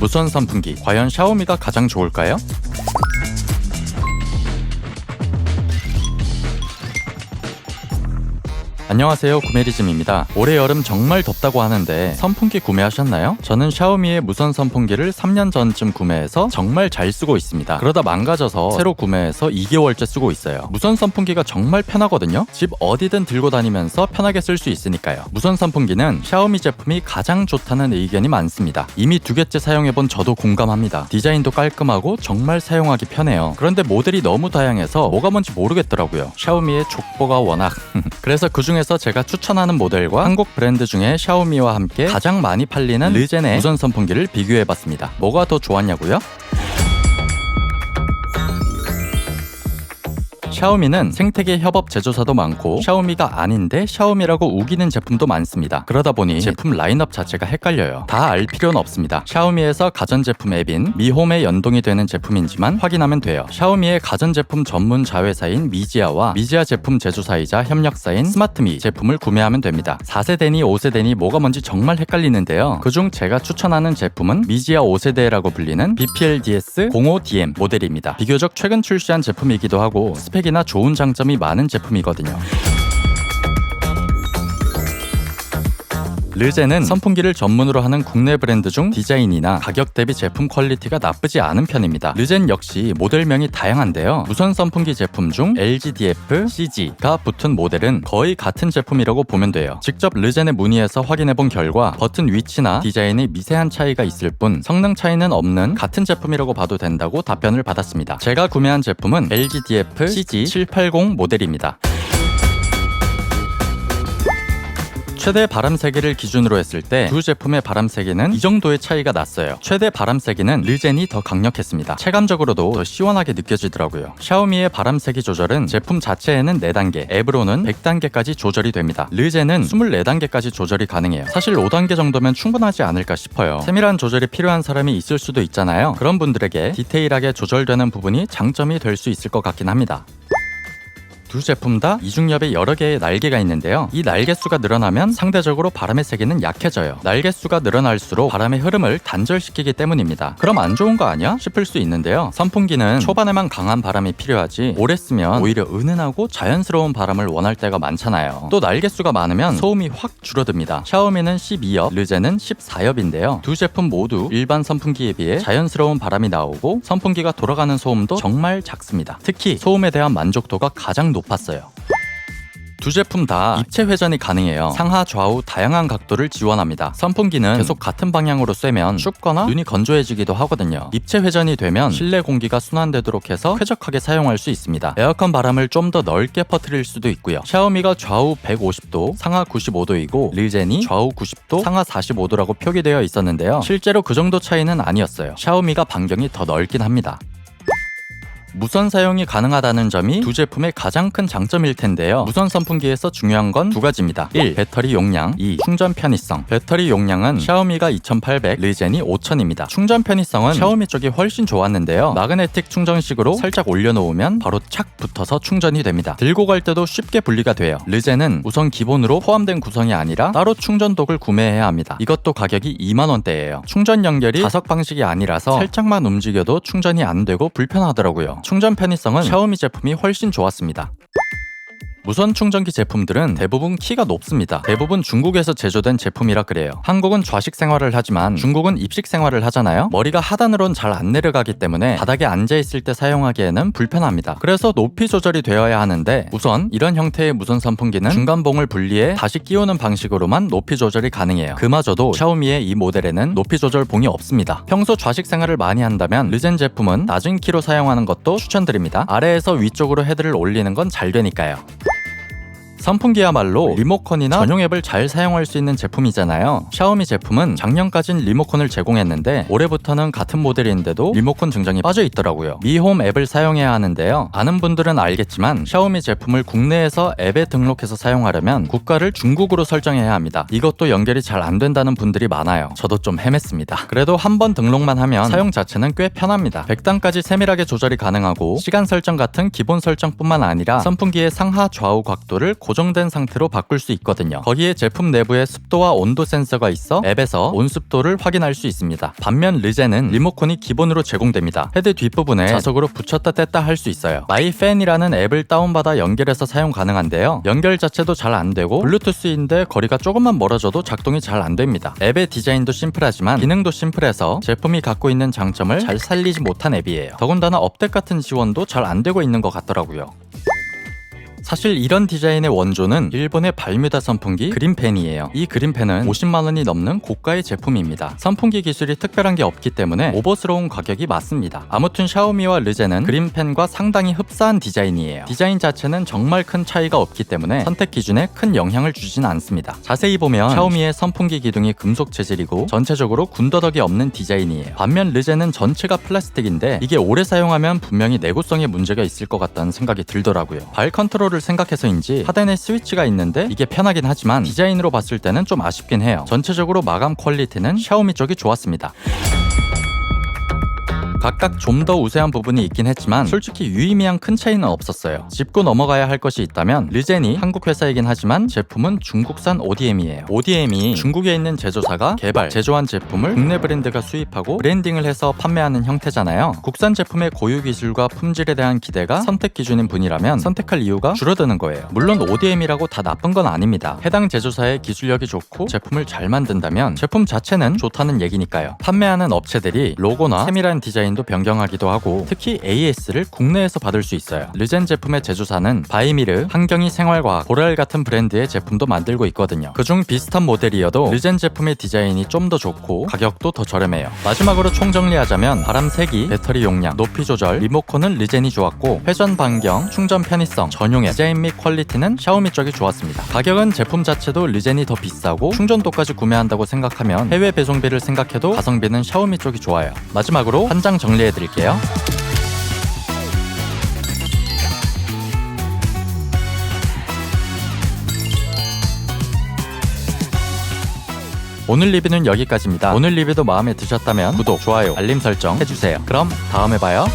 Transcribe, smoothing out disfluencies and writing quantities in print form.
무선 선풍기, 과연 샤오미가 가장 좋을까요? 안녕하세요, 구메리즘입니다. 올해 여름 정말 덥다고 하는데 선풍기 구매하셨나요? 저는 샤오미의 무선 선풍기를 3년 전쯤 구매해서 정말 잘 쓰고 있습니다. 그러다 망가져서 새로 구매해서 2개월째 쓰고 있어요. 무선 선풍기가 정말 편하거든요. 집 어디든 들고 다니면서 편하게 쓸 수 있으니까요. 무선 선풍기는 샤오미 제품이 가장 좋다는 의견이 많습니다. 이미 2개째 사용해본 저도 공감합니다. 디자인도 깔끔하고 정말 사용하기 편해요. 그런데 모델이 너무 다양해서 뭐가 뭔지 모르겠더라고요. 샤오미의 족보가 워낙 그래서 그중에서 제가 추천하는 모델과 한국 브랜드 중에 샤오미와 함께 가장 많이 팔리는 르젠의 무선 선풍기를 비교해봤습니다. 뭐가 더 좋았냐고요? 샤오미는 생태계 협업 제조사도 많고 샤오미가 아닌데 샤오미라고 우기는 제품도 많습니다. 그러다 보니 제품 라인업 자체가 헷갈려요. 다 알 필요는 없습니다. 샤오미에서 가전제품 앱인 미홈에 연동이 되는 제품인지만 확인하면 돼요. 샤오미의 가전제품 전문 자회사인 미지아와 미지아 제품 제조사이자 협력사인 스마트미 제품을 구매하면 됩니다. 4세대니 5세대니 뭐가 뭔지 정말 헷갈리는데요. 그중 제가 추천하는 제품은 미지아 5세대라고 불리는 BPLDS05DM 모델입니다. 비교적 최근 출시한 제품이기도 하고 스펙이나 좋은 장점이 많은 제품이거든요. 르젠은 선풍기를 전문으로 하는 국내 브랜드 중 디자인이나 가격 대비 제품 퀄리티가 나쁘지 않은 편입니다. 르젠 역시 모델명이 다양한데요. 무선 선풍기 제품 중 LGDF, CG가 붙은 모델은 거의 같은 제품이라고 보면 돼요. 직접 르젠에 문의해서 확인해본 결과 버튼 위치나 디자인에 미세한 차이가 있을 뿐 성능 차이는 없는 같은 제품이라고 봐도 된다고 답변을 받았습니다. 제가 구매한 제품은 LGDF CG780 모델입니다. 최대 바람 세기를 기준으로 했을 때 두 제품의 바람 세기는 이 정도의 차이가 났어요. 최대 바람 세기는 르젠이 더 강력했습니다. 체감적으로도 더 시원하게 느껴지더라고요. 샤오미의 바람 세기 조절은 제품 자체에는 4단계, 앱으로는 100단계까지 조절이 됩니다. 르젠은 24단계까지 조절이 가능해요. 사실 5단계 정도면 충분하지 않을까 싶어요. 세밀한 조절이 필요한 사람이 있을 수도 있잖아요. 그런 분들에게 디테일하게 조절되는 부분이 장점이 될 수 있을 것 같긴 합니다. 두 제품 다 이중엽에 여러 개의 날개가 있는데요. 이 날개 수가 늘어나면 상대적으로 바람의 세기는 약해져요. 날개 수가 늘어날수록 바람의 흐름을 단절시키기 때문입니다. 그럼 안 좋은 거 아니야? 싶을 수 있는데요. 선풍기는 초반에만 강한 바람이 필요하지 오래 쓰면 오히려 은은하고 자연스러운 바람을 원할 때가 많잖아요. 또 날개 수가 많으면 소음이 확 줄어듭니다. 샤오미는 12엽, 르젠은 14엽인데요. 두 제품 모두 일반 선풍기에 비해 자연스러운 바람이 나오고 선풍기가 돌아가는 소음도 정말 작습니다. 특히 소음에 대한 만족도가 가장 높았어요. 두 제품 다 입체 회전이 가능해요. 상하 좌우 다양한 각도를 지원합니다. 선풍기는 계속 같은 방향으로 쐬면 춥거나 눈이 건조해지기도 하거든요. 입체 회전이 되면 실내 공기가 순환되도록 해서 쾌적하게 사용할 수 있습니다. 에어컨 바람을 좀 더 넓게 퍼뜨릴 수도 있고요. 샤오미가 좌우 150도, 상하 95도이고 르젠이 좌우 90도, 상하 45도라고 표기되어 있었는데요. 실제로 그 정도 차이는 아니었어요. 샤오미가 반경이 더 넓긴 합니다. 무선 사용이 가능하다는 점이 두 제품의 가장 큰 장점일 텐데요. 무선 선풍기에서 중요한 건 두 가지입니다. 1. 배터리 용량, 2. 충전 편의성. 배터리 용량은 샤오미가 2800, 르젠이 5000입니다. 충전 편의성은 샤오미 쪽이 훨씬 좋았는데요. 마그네틱 충전식으로 살짝 올려놓으면 바로 착 붙어서 충전이 됩니다. 들고 갈 때도 쉽게 분리가 돼요. 르젠은 우선 기본으로 포함된 구성이 아니라 따로 충전독을 구매해야 합니다. 이것도 가격이 2만원대예요. 충전 연결이 자석 방식이 아니라서 살짝만 움직여도 충전이 안 되고 불편하더라고요. 충전 편의성은 샤오미 제품이 훨씬 좋았습니다. 무선 충전기 제품들은 대부분 키가 높습니다. 대부분 중국에서 제조된 제품이라 그래요. 한국은 좌식 생활을 하지만 중국은 입식 생활을 하잖아요. 머리가 하단으론 잘 안 내려가기 때문에 바닥에 앉아있을 때 사용하기에는 불편합니다. 그래서 높이 조절이 되어야 하는데 우선 이런 형태의 무선 선풍기는 중간봉을 분리해 다시 끼우는 방식으로만 높이 조절이 가능해요. 그마저도 샤오미의 이 모델에는 높이 조절 봉이 없습니다. 평소 좌식 생활을 많이 한다면 르젠 제품은 낮은 키로 사용하는 것도 추천드립니다. 아래에서 위쪽으로 헤드를 올리는 건 잘 되니까요. 선풍기야말로 리모컨이나 전용 앱을 잘 사용할 수 있는 제품이잖아요. 샤오미 제품은 작년까진 리모컨을 제공했는데 올해부터는 같은 모델인데도 리모컨 증정이 빠져 있더라고요. 미홈 앱을 사용해야 하는데요. 아는 분들은 알겠지만 샤오미 제품을 국내에서 앱에 등록해서 사용하려면 국가를 중국으로 설정해야 합니다. 이것도 연결이 잘 안 된다는 분들이 많아요. 저도 좀 헤맸습니다. 그래도 한번 등록만 하면 사용 자체는 꽤 편합니다. 100단까지 세밀하게 조절이 가능하고 시간 설정 같은 기본 설정뿐만 아니라 선풍기의 상하 좌우 각도를 고정된 상태로 바꿀 수 있거든요. 거기에 제품 내부에 습도와 온도 센서가 있어 앱에서 온습도를 확인할 수 있습니다. 반면 르젠은 리모컨이 기본으로 제공됩니다. 헤드 뒷부분에 자석으로 붙였다 뗐다 할 수 있어요. 마이팬이라는 앱을 다운받아 연결해서 사용 가능한데요. 연결 자체도 잘 안되고 블루투스인데 거리가 조금만 멀어져도 작동이 잘 안됩니다. 앱의 디자인도 심플하지만 기능도 심플해서 제품이 갖고 있는 장점을 잘 살리지 못한 앱이에요. 더군다나 업데이트 같은 지원도 잘 안되고 있는 것 같더라고요. 사실 이런 디자인의 원조는 일본의 발뮤다 선풍기 그린펜이에요. 이 그린펜은 50만원이 넘는 고가의 제품입니다. 선풍기 기술이 특별한 게 없기 때문에 오버스러운 가격이 맞습니다. 아무튼 샤오미와 르젠은 그린펜과 상당히 흡사한 디자인이에요. 디자인 자체는 정말 큰 차이가 없기 때문에 선택 기준에 큰 영향을 주진 않습니다. 자세히 보면 샤오미의 선풍기 기둥이 금속 재질이고 전체적으로 군더더기 없는 디자인이에요. 반면 르젠은 전체가 플라스틱인데 이게 오래 사용하면 분명히 내구성에 문제가 있을 것 같다는 생각이 들더라고요. 발 컨트롤을 생각해서인지 하단에 스위치가 있는데 이게 편하긴 하지만 디자인으로 봤을 때는 좀 아쉽긴 해요. 전체적으로 마감 퀄리티는 샤오미 쪽이 좋았습니다. 각각 좀 더 우세한 부분이 있긴 했지만 솔직히 유의미한 큰 차이는 없었어요. 짚고 넘어가야 할 것이 있다면 르젠이 한국 회사이긴 하지만 제품은 중국산 ODM이에요. ODM이 중국에 있는 제조사가 제조한 제품을 국내 브랜드가 수입하고 브랜딩을 해서 판매하는 형태잖아요. 국산 제품의 고유 기술과 품질에 대한 기대가 선택 기준인 분이라면 선택할 이유가 줄어드는 거예요. 물론 ODM이라고 다 나쁜 건 아닙니다. 해당 제조사의 기술력이 좋고 제품을 잘 만든다면 제품 자체는 좋다는 얘기니까요. 판매하는 업체들이 로고나 세밀한 디자인도 변경하기도 하고 특히 AS를 국내에서 받을 수 있어요. 르젠 제품의 제조사는 바이미르, 한경희 생활과학, 보랄 같은 브랜드의 제품도 만들고 있거든요. 그중 비슷한 모델이어도 르젠 제품의 디자인이 좀 더 좋고 가격도 더 저렴해요. 마지막으로 총정리하자면 바람 세기, 배터리 용량, 높이 조절, 리모컨은 르젠이 좋았고 회전 반경, 충전 편의성, 전용앱, 디자인 및 퀄리티는 샤오미 쪽이 좋았습니다. 가격은 제품 자체도 르젠이 더 비싸고 충전도까지 구매한다고 생각하면 해외 배송비를 생각해도 가성비는 샤오미 쪽이 좋아요. 마지막으로 한 장 정리해드릴게요. 오늘 리뷰는 여기까지입니다. 오늘 리뷰도 마음에 드셨다면 구독, 좋아요, 알림 설정 해주세요. 그럼 다음에 봐요.